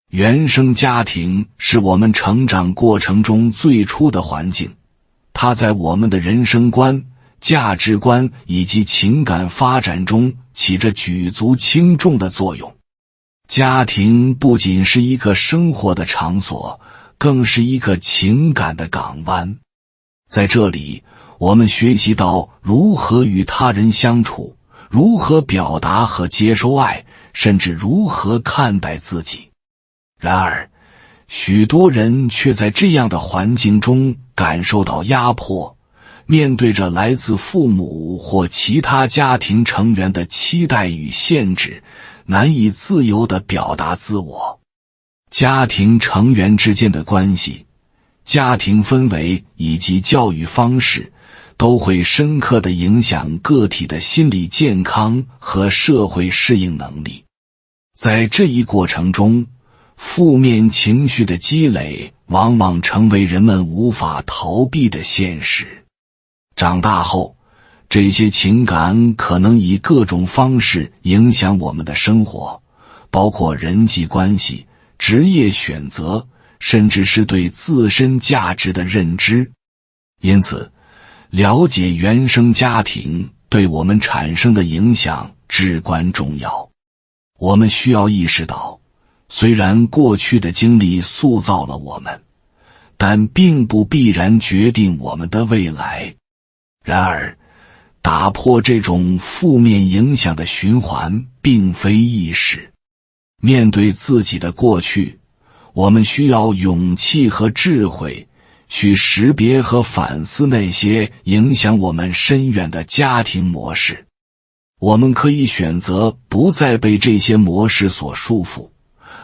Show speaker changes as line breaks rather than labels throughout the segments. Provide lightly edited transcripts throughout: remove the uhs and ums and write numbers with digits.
原生家庭是我们成长过程中最初的环境，它在我们的人生观、价值观以及情感发展中起着举足轻重的作用。家庭不仅是一个生活的场所，更是一个情感的港湾。在这里，我们学习到如何与他人相处，如何表达和接收爱，甚至如何看待自己。然而，许多人却在这样的环境中感受到压迫，面对着来自父母或其他家庭成员的期待与限制，难以自由地表达自我。家庭成员之间的关系、家庭氛围以及教育方式都会深刻地影响个体的心理健康和社会适应能力。在这一过程中，负面情绪的积累往往成为人们无法逃避的现实。长大后，这些情感可能以各种方式影响我们的生活，包括人际关系、职业选择，甚至是对自身价值的认知。因此，了解原生家庭对我们产生的影响至关重要。我们需要意识到，虽然过去的经历塑造了我们，但并不必然决定我们的未来。然而，打破这种负面影响的循环并非易事。面对自己的过去，我们需要勇气和智慧，去识别和反思那些影响我们深远的家庭模式。我们可以选择不再被这些模式所束缚，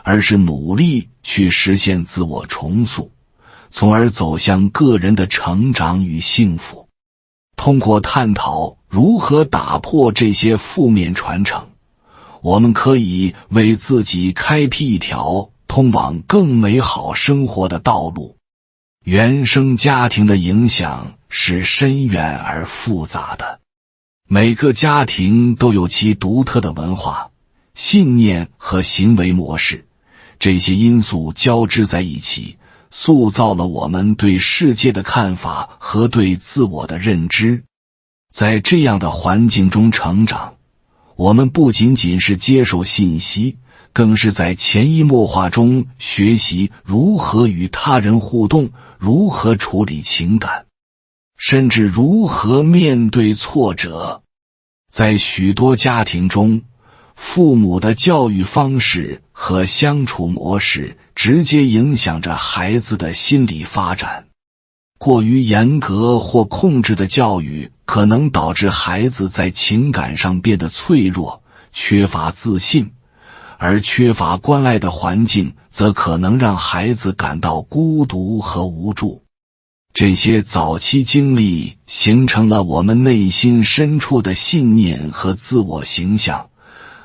而是努力去实现自我重塑，从而走向个人的成长与幸福。通过探讨如何打破这些负面传承，我们可以为自己开辟一条通往更美好生活的道路。原生家庭的影响是深远而复杂的，每个家庭都有其独特的文化、信念和行为模式，这些因素交织在一起，塑造了我们对世界的看法和对自我的认知。在这样的环境中成长，我们不仅仅是接受信息，更是在潜移默化中学习如何与他人互动，如何处理情感，甚至如何面对挫折。在许多家庭中，父母的教育方式和相处模式直接影响着孩子的心理发展。过于严格或控制的教育可能导致孩子在情感上变得脆弱，缺乏自信，而缺乏关爱的环境则可能让孩子感到孤独和无助。这些早期经历形成了我们内心深处的信念和自我形象，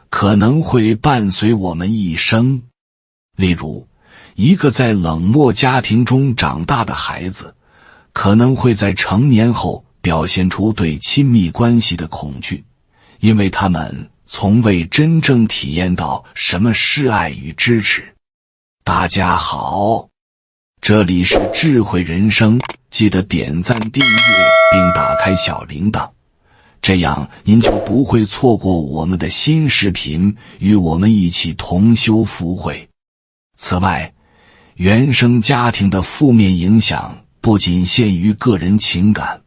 可能会伴随我们一生。例如，一个在冷漠家庭中长大的孩子，可能会在成年后表现出对亲密关系的恐惧，因为他们从未真正体验到什么是爱与支持。大家好，这里是智慧人生，记得点赞订阅并打开小铃铛，这样您就不会错过我们的新视频，与我们一起同修福慧。此外，原生家庭的负面影响不仅限于个人情感，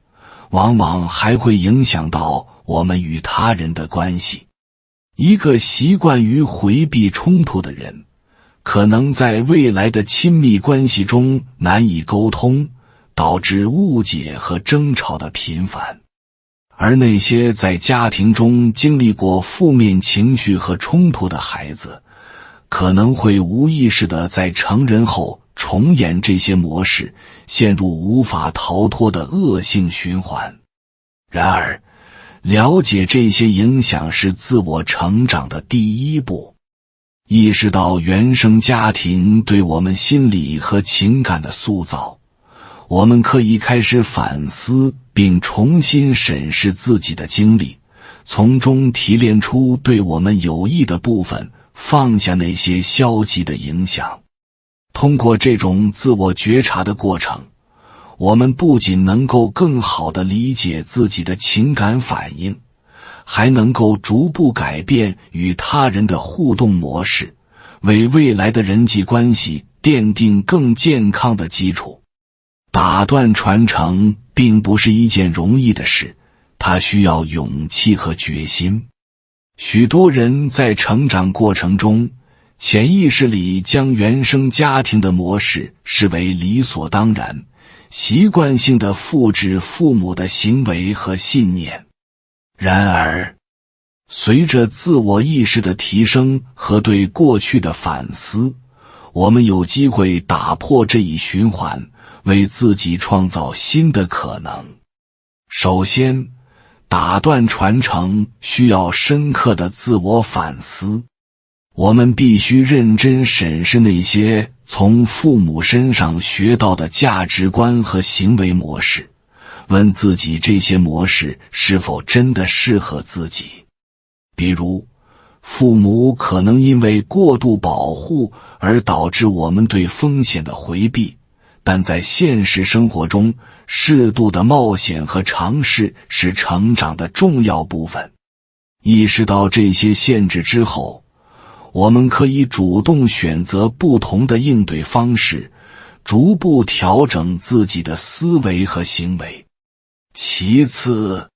往往还会影响到我们与他人的关系。一个习惯于回避冲突的人，可能在未来的亲密关系中难以沟通，导致误解和争吵的频繁。而那些在家庭中经历过负面情绪和冲突的孩子，可能会无意识地在成人后重演这些模式，陷入无法逃脱的恶性循环。然而，了解这些影响是自我成长的第一步。意识到原生家庭对我们心理和情感的塑造，我们可以开始反思并重新审视自己的经历，从中提炼出对我们有益的部分，放下那些消极的影响。通过这种自我觉察的过程，我们不仅能够更好地理解自己的情感反应，还能够逐步改变与他人的互动模式，为未来的人际关系奠定更健康的基础。打断传承并不是一件容易的事，它需要勇气和决心。许多人在成长过程中，潜意识里将原生家庭的模式视为理所当然，习惯性地复制父母的行为和信念。然而，随着自我意识的提升和对过去的反思，我们有机会打破这一循环，为自己创造新的可能。首先，打断传承需要深刻的自我反思。我们必须认真审视那些从父母身上学到的价值观和行为模式，问自己这些模式是否真的适合自己。比如，父母可能因为过度保护而导致我们对风险的回避，但在现实生活中，适度的冒险和尝试是成长的重要部分。意识到这些限制之后，我们可以主动选择不同的应对方式，逐步调整自己的思维和行为。其次，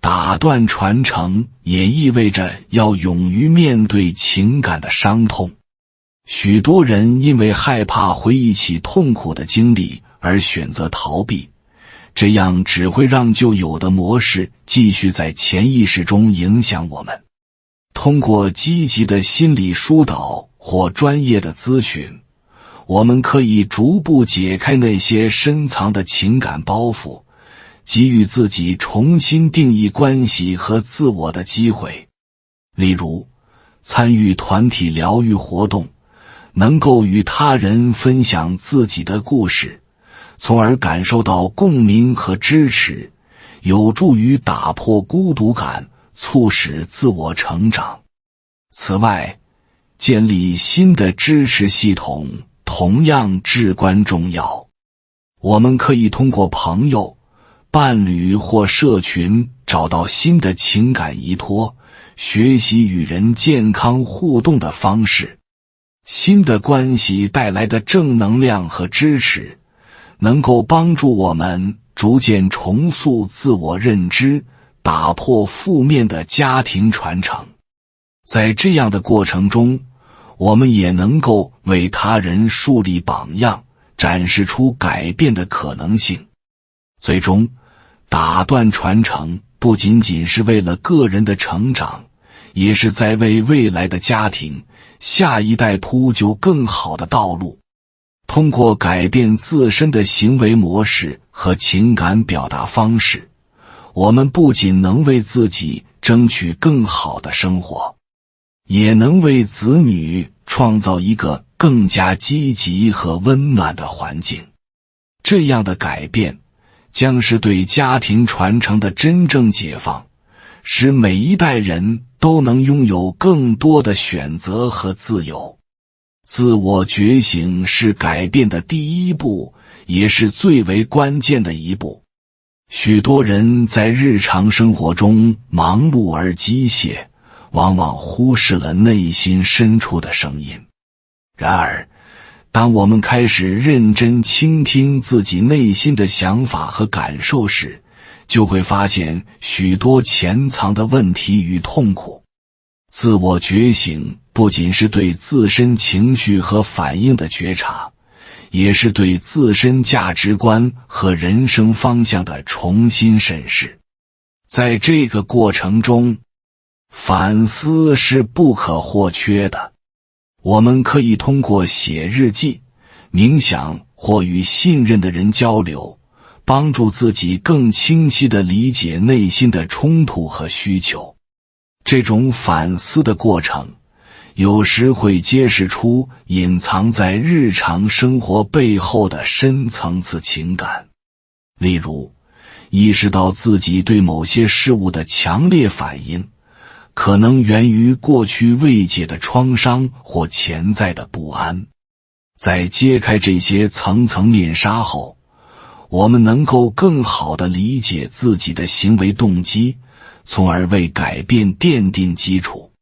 打断传承也意味着要勇于面对情感的伤痛。许多人因为害怕回忆起痛苦的经历而选择逃避，这样只会让旧有的模式继续在潜意识中影响我们。通过积极的心理疏导或专业的咨询，我们可以逐步解开那些深藏的情感包袱，给予自己重新定义关系和自我的机会。例如，参与团体疗愈活动，能够与他人分享自己的故事，从而感受到共鸣和支持，有助于打破孤独感，促使自我成长。此外，建立新的支持系统同样至关重要。我们可以通过朋友、伴侣或社群找到新的情感依托，学习与人健康互动的方式。新的关系带来的正能量和支持，能够帮助我们逐渐重塑自我认知，打破负面的家庭传承。在这样的过程中，我们也能够为他人树立榜样，展示出改变的可能性。最终，打断传承不仅仅是为了个人的成长，也是在为未来的家庭、下一代铺就更好的道路。通过改变自身的行为模式和情感表达方式，我们不仅能为自己争取更好的生活，也能为子女创造一个更加积极和温暖的环境。这样的改变将是对家庭传承的真正解放，使每一代人都能拥有更多的选择和自由。自我觉醒是改变的第一步，也是最为关键的一步。许多人在日常生活中忙碌而机械，往往忽视了内心深处的声音。然而，当我们开始认真倾听自己内心的想法和感受时，就会发现许多潜藏的问题与痛苦。自我觉醒不仅是对自身情绪和反应的觉察，也是对自身价值观和人生方向的重新审视。在这个过程中，反思是不可或缺的。我们可以通过写日记、冥想或与信任的人交流，帮助自己更清晰地理解内心的冲突和需求。这种反思的过程，有时会揭示出隐藏在日常生活背后的深层次情感。例如，意识到自己对某些事物的强烈反应，可能源于过去未解的创伤或潜在的不安。在揭开这些层层面纱后，我们能够更好地理解自己的行为动机，从而为改变奠定基础。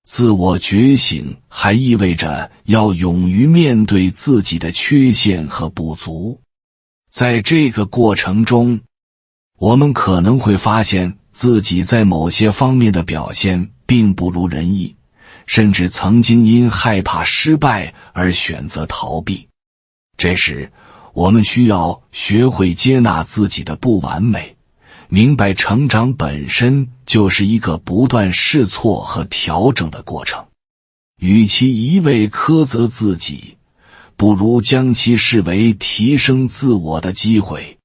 自我觉醒还意味着要勇于面对自己的缺陷和不足。在这个过程中，我们可能会发现自己在某些方面的表现并不如人意，甚至曾经因害怕失败而选择逃避。这时，我们需要学会接纳自己的不完美，明白成长本身就是一个不断试错和调整的过程。与其一味苛责自己，不如将其视为提升自我的机会。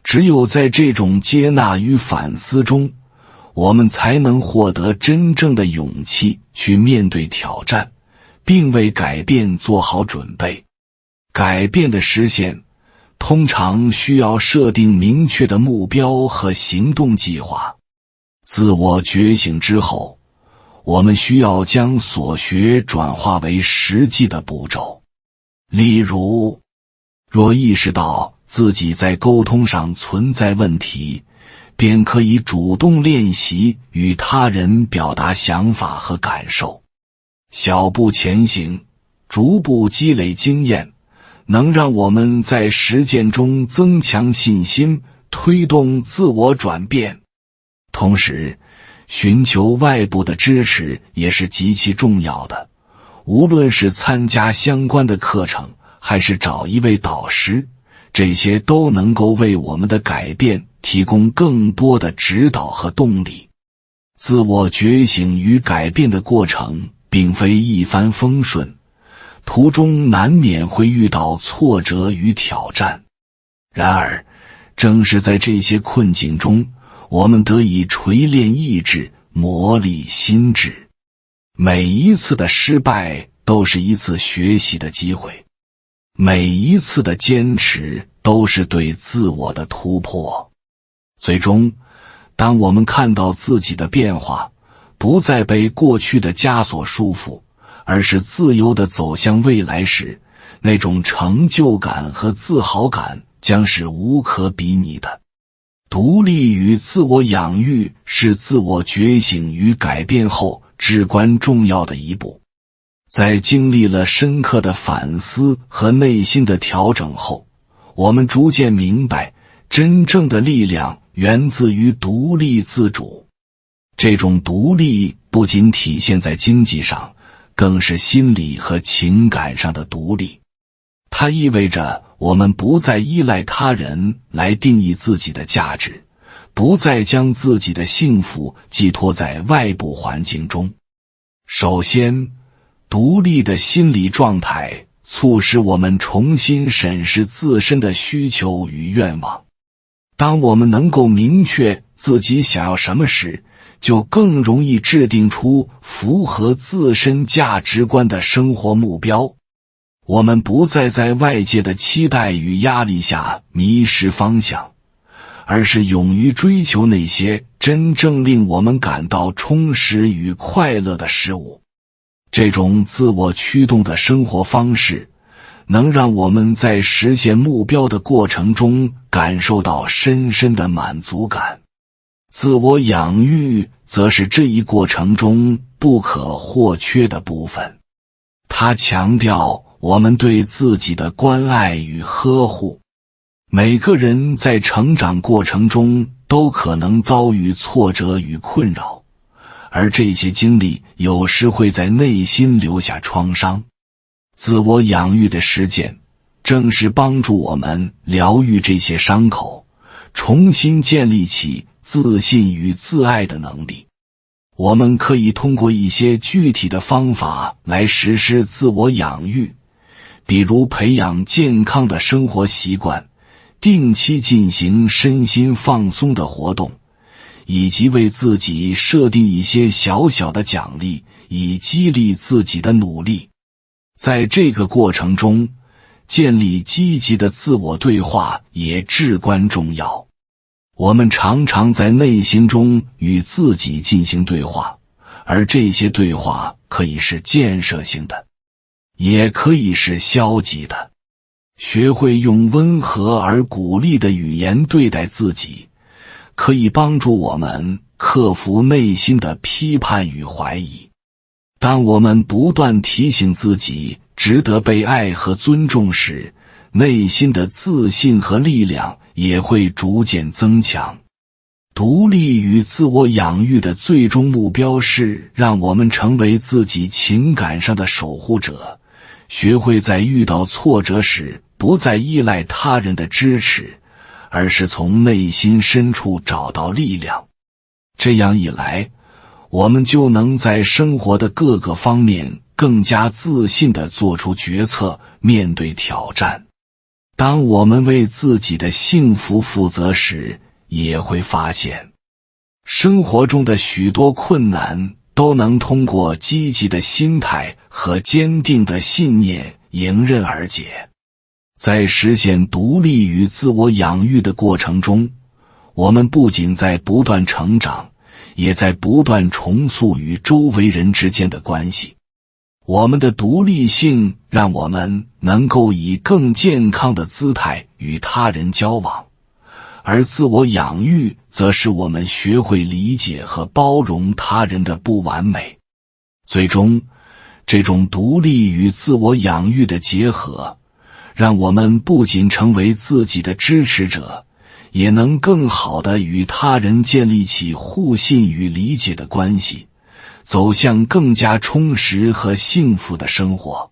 只有在这种接纳与反思中，我们才能获得真正的勇气去面对挑战，并为改变做好准备。改变的实现通常需要设定明确的目标和行动计划。自我觉醒之后，我们需要将所学转化为实际的步骤。例如，若意识到自己在沟通上存在问题，便可以主动练习与他人表达想法和感受。小步前行，逐步积累经验，能让我们在实践中增强信心，推动自我转变。同时，寻求外部的支持也是极其重要的。无论是参加相关的课程，还是找一位导师，这些都能够为我们的改变提供更多的指导和动力。自我觉醒与改变的过程并非一帆风顺，途中难免会遇到挫折与挑战。然而，正是在这些困境中，我们得以锤炼意志，磨砺心智。每一次的失败都是一次学习的机会，每一次的坚持都是对自我的突破。最终，当我们看到自己的变化，不再被过去的枷锁束缚，而是自由地走向未来时，那种成就感和自豪感将是无可比拟的。独立与自我养育是自我觉醒与改变后至关重要的一步。在经历了深刻的反思和内心的调整后，我们逐渐明白，真正的力量源自于独立自主。这种独立不仅体现在经济上，更是心理和情感上的独立。它意味着我们不再依赖他人来定义自己的价值，不再将自己的幸福寄托在外部环境中。首先，独立的心理状态促使我们重新审视自身的需求与愿望。当我们能够明确自己想要什么时，就更容易制定出符合自身价值观的生活目标。我们不再在外界的期待与压力下迷失方向，而是勇于追求那些真正令我们感到充实与快乐的事物。这种自我驱动的生活方式，能让我们在实现目标的过程中感受到深深的满足感。自我养育则是这一过程中不可或缺的部分。它强调我们对自己的关爱与呵护。每个人在成长过程中都可能遭遇挫折与困扰，而这些经历有时会在内心留下创伤。自我养育的实践正是帮助我们疗愈这些伤口，重新建立起自信与自爱的能力。我们可以通过一些具体的方法来实施自我养育，比如培养健康的生活习惯，定期进行身心放松的活动，以及为自己设定一些小小的奖励，以激励自己的努力。在这个过程中，建立积极的自我对话也至关重要。我们常常在内心中与自己进行对话，而这些对话可以是建设性的，也可以是消极的。学会用温和而鼓励的语言对待自己，可以帮助我们克服内心的批判与怀疑。当我们不断提醒自己值得被爱和尊重时，内心的自信和力量也会逐渐增强。独立与自我养育的最终目标是让我们成为自己情感上的守护者，学会在遇到挫折时不再依赖他人的支持，而是从内心深处找到力量。这样一来，我们就能在生活的各个方面更加自信地做出决策，面对挑战。当我们为自己的幸福负责时，也会发现，生活中的许多困难都能通过积极的心态和坚定的信念迎刃而解。在实现独立与自我养育的过程中，我们不仅在不断成长，也在不断重塑与周围人之间的关系。我们的独立性让我们能够以更健康的姿态与他人交往，而自我养育则使我们学会理解和包容他人的不完美。最终，这种独立与自我养育的结合，让我们不仅成为自己的支持者，也能更好地与他人建立起互信与理解的关系，走向更加充实和幸福的生活。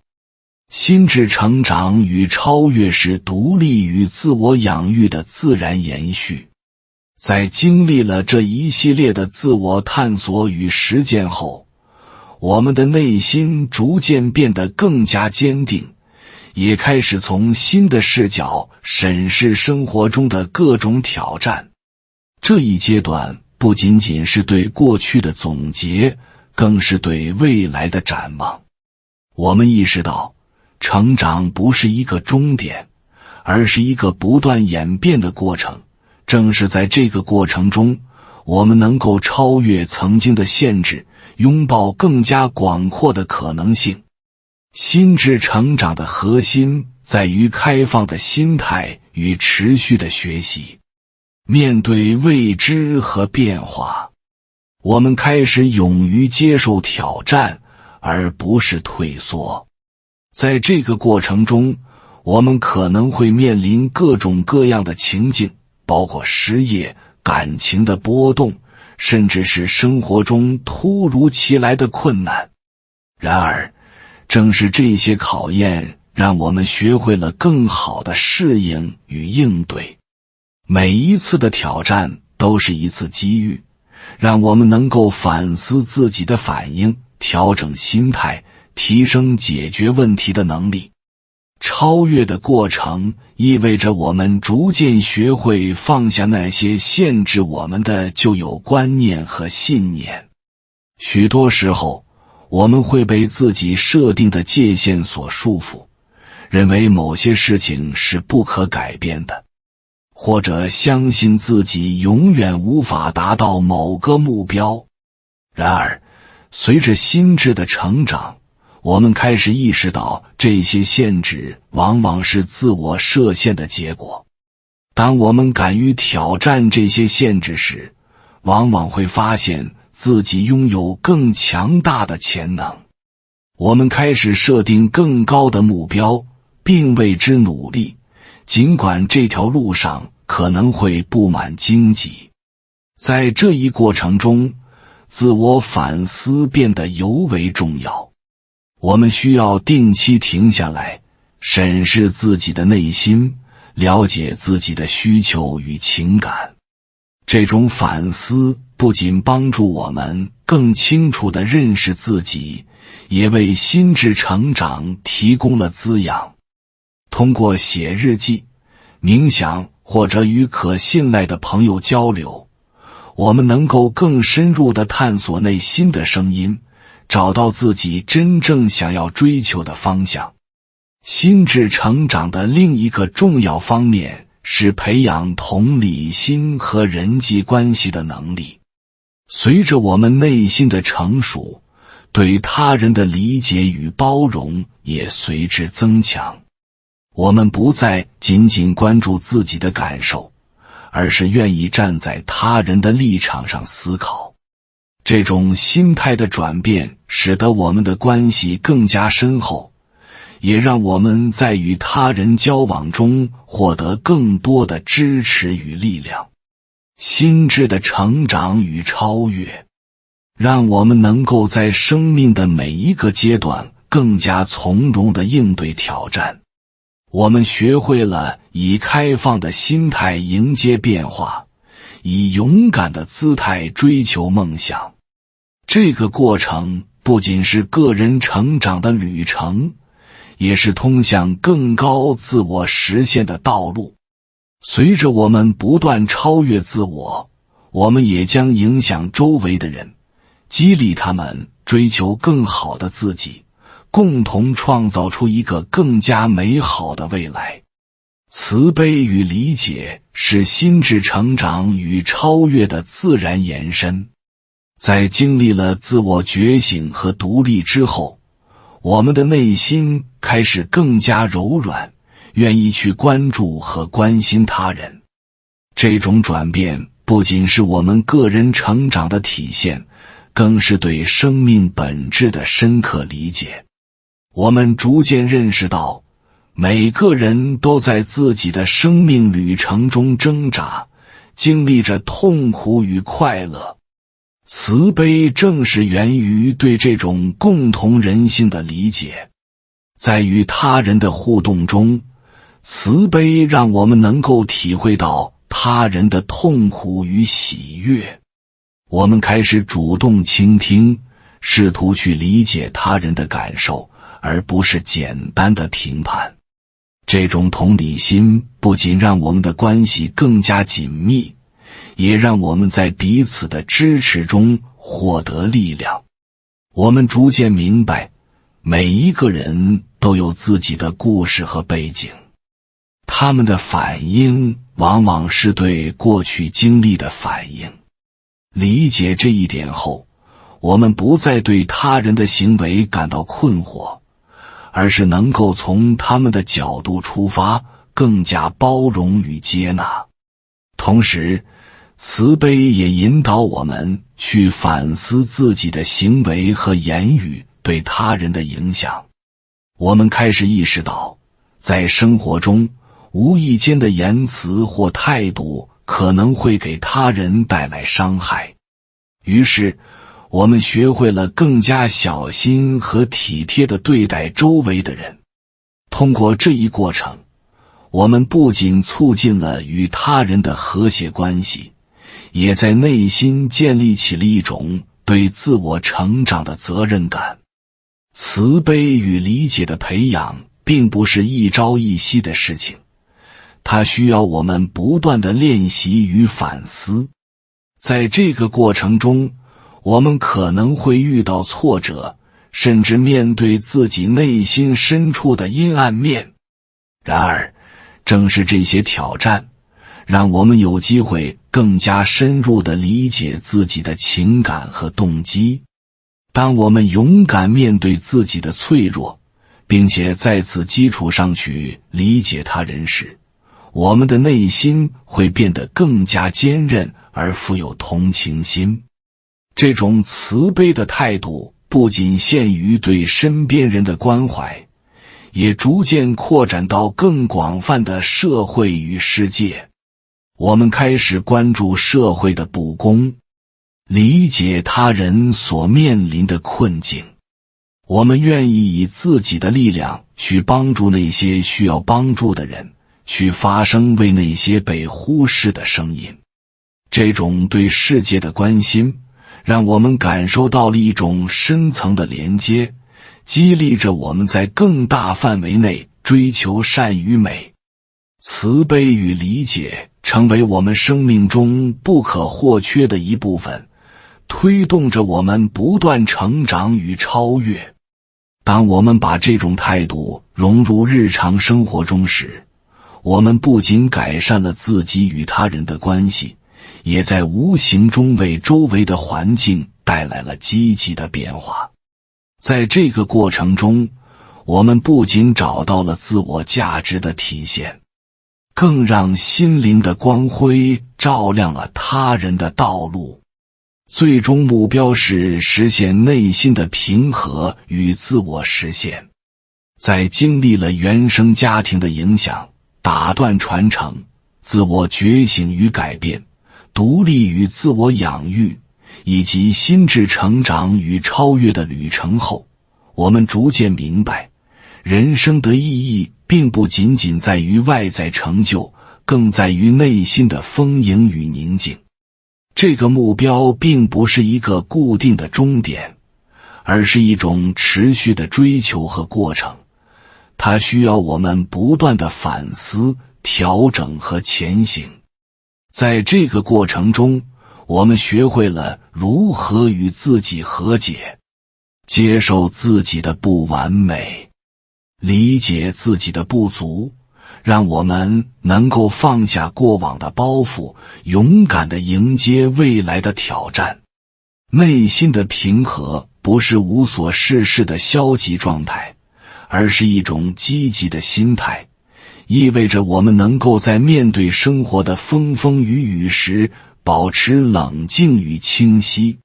心智成长与超越是独立与自我养育的自然延续。在经历了这一系列的自我探索与实践后，我们的内心逐渐变得更加坚定，也开始从新的视角审视生活中的各种挑战。这一阶段不仅仅是对过去的总结，更是对未来的展望。我们意识到，成长不是一个终点，而是一个不断演变的过程。正是在这个过程中，我们能够超越曾经的限制，拥抱更加广阔的可能性。心智成长的核心在于开放的心态与持续的学习。面对未知和变化，我们开始勇于接受挑战，而不是退缩。在这个过程中，我们可能会面临各种各样的情境，包括失业、感情的波动，甚至是生活中突如其来的困难。然而，正是这些考验让我们学会了更好的适应与应对。每一次的挑战都是一次机遇，让我们能够反思自己的反应，调整心态，提升解决问题的能力。超越的过程意味着我们逐渐学会放下那些限制我们的旧有观念和信念。许多时候，我们会被自己设定的界限所束缚，认为某些事情是不可改变的，或者相信自己永远无法达到某个目标。然而，随着心智的成长，我们开始意识到这些限制往往是自我设限的结果。当我们敢于挑战这些限制时，往往会发现自己拥有更强大的潜能。我们开始设定更高的目标，并为之努力，尽管这条路上可能会布满荆棘。在这一过程中，自我反思变得尤为重要。我们需要定期停下来，审视自己的内心，了解自己的需求与情感。这种反思不仅帮助我们更清楚地认识自己，也为心智成长提供了滋养。通过写日记、冥想或者与可信赖的朋友交流，我们能够更深入地探索内心的声音，找到自己真正想要追求的方向。心智成长的另一个重要方面是培养同理心和人际关系的能力。随着我们内心的成熟，对他人的理解与包容也随之增强。我们不再仅仅关注自己的感受，而是愿意站在他人的立场上思考。这种心态的转变使得我们的关系更加深厚，也让我们在与他人交往中获得更多的支持与力量。心智的成长与超越，让我们能够在生命的每一个阶段更加从容地应对挑战。我们学会了以开放的心态迎接变化，以勇敢的姿态追求梦想。这个过程不仅是个人成长的旅程，也是通向更高自我实现的道路。随着我们不断超越自我，我们也将影响周围的人，激励他们追求更好的自己，共同创造出一个更加美好的未来。慈悲与理解是心智成长与超越的自然延伸。在经历了自我觉醒和独立之后，我们的内心开始更加柔软，愿意去关注和关心他人。这种转变不仅是我们个人成长的体现，更是对生命本质的深刻理解。我们逐渐认识到，每个人都在自己的生命旅程中挣扎，经历着痛苦与快乐。慈悲正是源于对这种共同人性的理解。在与他人的互动中，慈悲让我们能够体会到他人的痛苦与喜悦。我们开始主动倾听，试图去理解他人的感受，而不是简单的评判。这种同理心不仅让我们的关系更加紧密，也让我们在彼此的支持中获得力量。我们逐渐明白，每一个人都有自己的故事和背景，他们的反应往往是对过去经历的反应。理解这一点后，我们不再对他人的行为感到困惑，而是能够从他们的角度出发，更加包容与接纳。同时，慈悲也引导我们去反思自己的行为和言语对他人的影响。我们开始意识到，在生活中，无意间的言辞或态度可能会给他人带来伤害。于是，我们学会了更加小心和体贴地对待周围的人。通过这一过程，我们不仅促进了与他人的和谐关系，也在内心建立起了一种对自我成长的责任感。慈悲与理解的培养并不是一朝一夕的事情，它需要我们不断的练习与反思。在这个过程中，我们可能会遇到挫折，甚至面对自己内心深处的阴暗面。然而，正是这些挑战，让我们有机会更加深入地理解自己的情感和动机。当我们勇敢面对自己的脆弱，并且在此基础上去理解他人时，我们的内心会变得更加坚韧而富有同情心。这种慈悲的态度不仅限于对身边人的关怀，也逐渐扩展到更广泛的社会与世界。我们开始关注社会的不公，理解他人所面临的困境。我们愿意以自己的力量去帮助那些需要帮助的人，去发声为那些被忽视的声音。这种对世界的关心，让我们感受到了一种深层的连接，激励着我们在更大范围内追求善与美。慈悲与理解成为我们生命中不可或缺的一部分，推动着我们不断成长与超越。当我们把这种态度融入日常生活中时，我们不仅改善了自己与他人的关系，也在无形中为周围的环境带来了积极的变化。在这个过程中，我们不仅找到了自我价值的体现，更让心灵的光辉照亮了他人的道路。最终目标是实现内心的平和与自我实现。在经历了原生家庭的影响、打断传承、自我觉醒与改变、独立与自我养育，以及心智成长与超越的旅程后，我们逐渐明白，人生的意义并不仅仅在于外在成就，更在于内心的丰盈与宁静。这个目标并不是一个固定的终点，而是一种持续的追求和过程。它需要我们不断的反思、调整和前行。在这个过程中，我们学会了如何与自己和解，接受自己的不完美，理解自己的不足，让我们能够放下过往的包袱，勇敢地迎接未来的挑战。内心的平和不是无所事事的消极状态，而是一种积极的心态，意味着我们能够在面对生活的风风雨雨时保持冷静与清晰。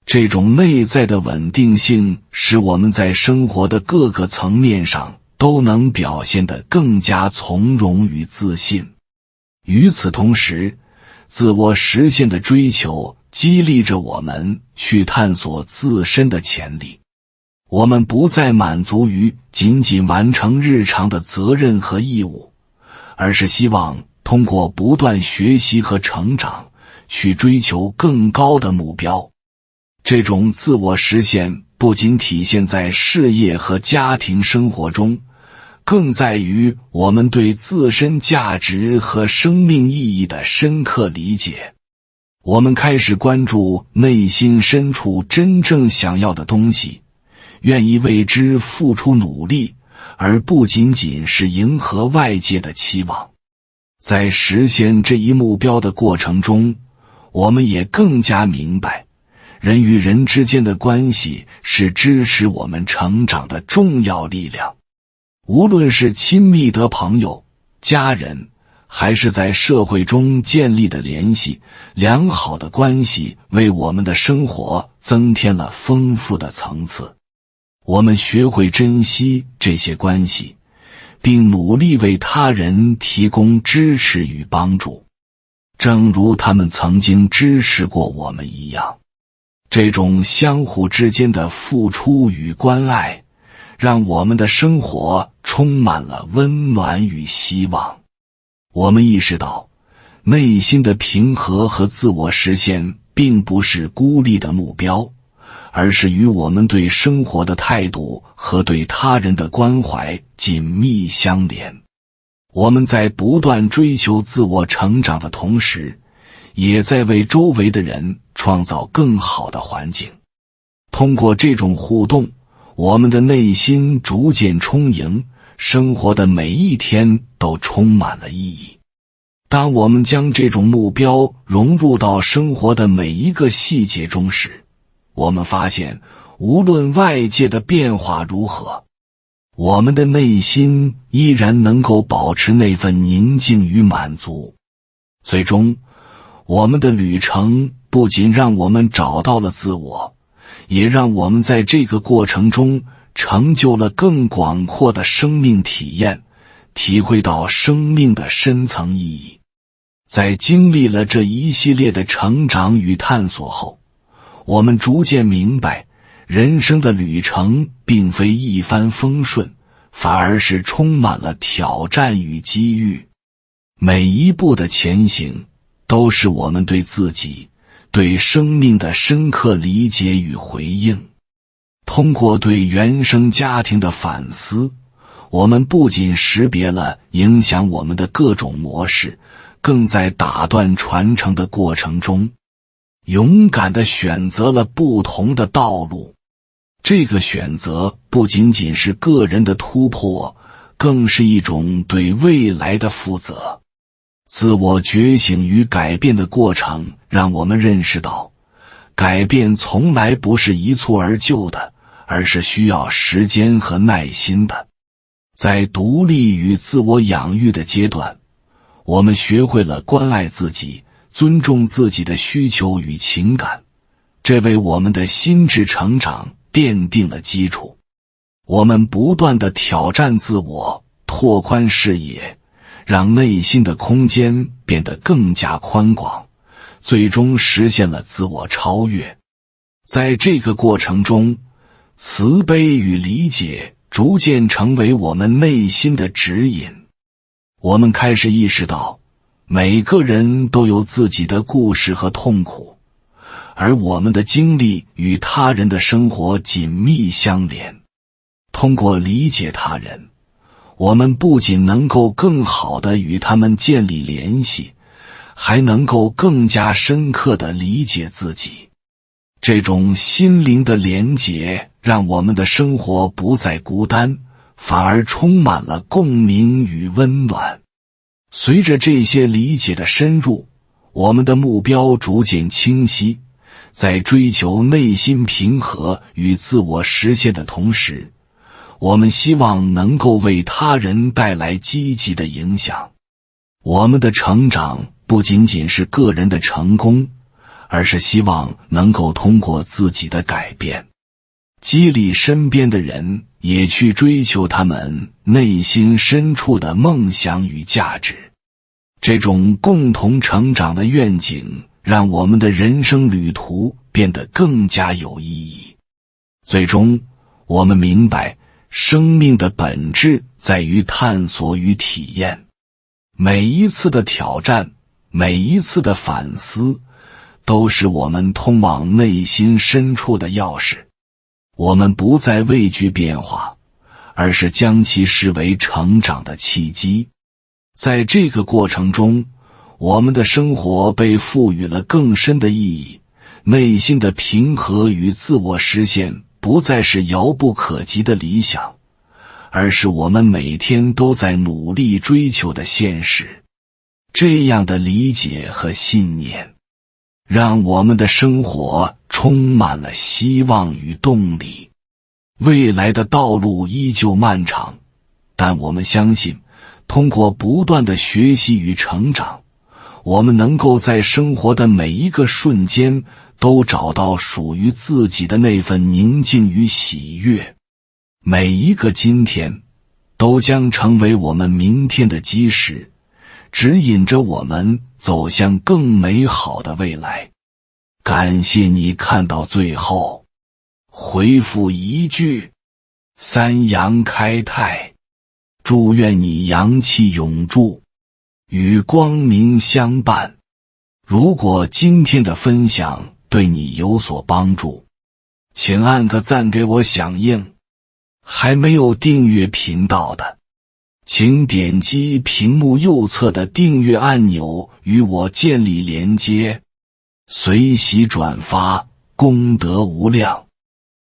这种内在的稳定性使我们在生活的各个层面上都能表现得更加从容与自信。与此同时，自我实现的追求激励着我们去探索自身的潜力。我们不再满足于仅仅完成日常的责任和义务，而是希望通过不断学习和成长，去追求更高的目标。这种自我实现不仅体现在事业和家庭生活中，更在于我们对自身价值和生命意义的深刻理解。我们开始关注内心深处真正想要的东西，愿意为之付出努力，而不仅仅是迎合外界的期望。在实现这一目标的过程中，我们也更加明白，人与人之间的关系是支持我们成长的重要力量。无论是亲密的朋友、家人，还是在社会中建立的联系，良好的关系为我们的生活增添了丰富的层次。我们学会珍惜这些关系，并努力为他人提供支持与帮助，正如他们曾经支持过我们一样。这种相互之间的付出与关爱，让我们的生活充满了温暖与希望。我们意识到，内心的平和和自我实现并不是孤立的目标，而是与我们对生活的态度和对他人的关怀紧密相连。我们在不断追求自我成长的同时，也在为周围的人创造更好的环境。通过这种互动，我们的内心逐渐充盈，生活的每一天都充满了意义。当我们将这种目标融入到生活的每一个细节中时，我们发现，无论外界的变化如何，我们的内心依然能够保持那份宁静与满足。最终，我们的旅程不仅让我们找到了自我，也让我们在这个过程中成就了更广阔的生命体验，体会到生命的深层意义。在经历了这一系列的成长与探索后，我们逐渐明白，人生的旅程并非一帆风顺，反而是充满了挑战与机遇。每一步的前行，都是我们对自己、对生命的深刻理解与回应。通过对原生家庭的反思，我们不仅识别了影响我们的各种模式，更在打断传承的过程中，勇敢地选择了不同的道路。这个选择不仅仅是个人的突破，更是一种对未来的负责。自我觉醒与改变的过程让我们认识到，改变从来不是一蹴而就的，而是需要时间和耐心的。在独立与自我养育的阶段，我们学会了关爱自己，尊重自己的需求与情感，这为我们的心智成长奠定了基础。我们不断地挑战自我，拓宽视野，让内心的空间变得更加宽广，最终实现了自我超越。在这个过程中，慈悲与理解逐渐成为我们内心的指引。我们开始意识到，每个人都有自己的故事和痛苦，而我们的经历与他人的生活紧密相连。通过理解他人，我们不仅能够更好地与他们建立联系，还能够更加深刻地理解自己。这种心灵的连结让我们的生活不再孤单，反而充满了共鸣与温暖。随着这些理解的深入，我们的目标逐渐清晰，在追求内心平和与自我实现的同时，我们希望能够为他人带来积极的影响。我们的成长不仅仅是个人的成功，而是希望能够通过自己的改变，激励身边的人也去追求他们内心深处的梦想与价值。这种共同成长的愿景让我们的人生旅途变得更加有意义。最终，我们明白，生命的本质在于探索与体验。每一次的挑战，每一次的反思，都是我们通往内心深处的钥匙。我们不再畏惧变化，而是将其视为成长的契机。在这个过程中，我们的生活被赋予了更深的意义，内心的平和与自我实现不再是遥不可及的理想，而是我们每天都在努力追求的现实。这样的理解和信念，让我们的生活充满了希望与动力。未来的道路依旧漫长，但我们相信，通过不断的学习与成长，我们能够在生活的每一个瞬间都找到属于自己的那份宁静与喜悦。每一个今天都将成为我们明天的基石，指引着我们走向更美好的未来。感谢你看到最后，回复一句三阳开泰，祝愿你阳气永驻，与光明相伴。如果今天的分享对你有所帮助，请按个赞给我响应。还没有订阅频道的，请点击屏幕右侧的订阅按钮与我建立连接，随喜转发，功德无量。